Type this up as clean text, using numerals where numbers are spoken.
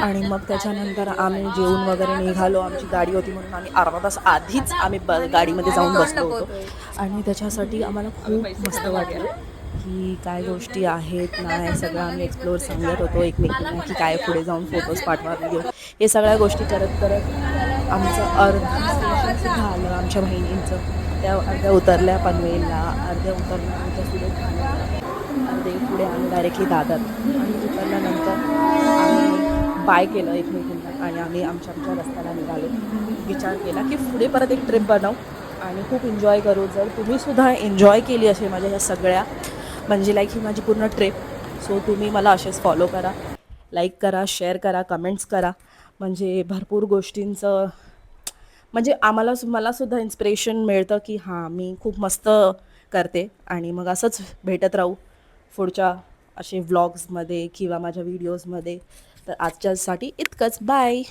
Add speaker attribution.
Speaker 1: आणि मग त्याच्यानंतर आम्ही जेवून वगैरे निघालो. आमची गाडी होती म्हणून आम्ही अर्धा तास आधीच आम्ही गाडीमध्ये जाऊन बसलो होतो. आणि त्याच्यासाठी आम्हाला खूप मस्त वाटलं की काय गोष्टी आहेत नाही, सगळं आम्ही एक्सप्लोअर सांगत होतो एकमेकींना की काय पुढे जाऊन फोटोज पाठवा, व्हिडिओ, हे सगळ्या गोष्टी करत करत आमचं अर्धा स्टेशनसुद्धा आलं आमच्या बहिणींचं. त्या अर्ध्या उतरल्या पनवेलला, अर्ध्या उतरल्या आमच्या पुढे ठाण्याला, अर्धे पुढे आम्ही डायरेक्टली दादर. आणि उतरल्यानंतर आम्ही बाय केलं एकमेकींना आणि आम्ही आमच्या आमच्या रस्त्याला निघालो. विचार केला की पुढे परत एक ट्रिप बनवू आणि खूप एन्जॉय करू. जर तुम्हीसुद्धा एन्जॉय केली असेल माझ्या ह्या सगळ्या, म्हणजे लाईक ही माझी पूर्ण ट्रिप, सो तुम्ही मला असेच फॉलो करा, लाईक करा, शेअर करा, कमेंट्स करा. म्हणजे भरपूर गोष्टींचं म्हणजे मलासुद्धा इन्स्पिरेशन मिळतं की हां मी खूप मस्त करते. आणि मग असंच भेटत राहू पुढच्या असे व्लॉग्समध्ये किंवा माझ्या व्हिडिओजमध्ये. तर आजच्यासाठी इतकंच. बाय.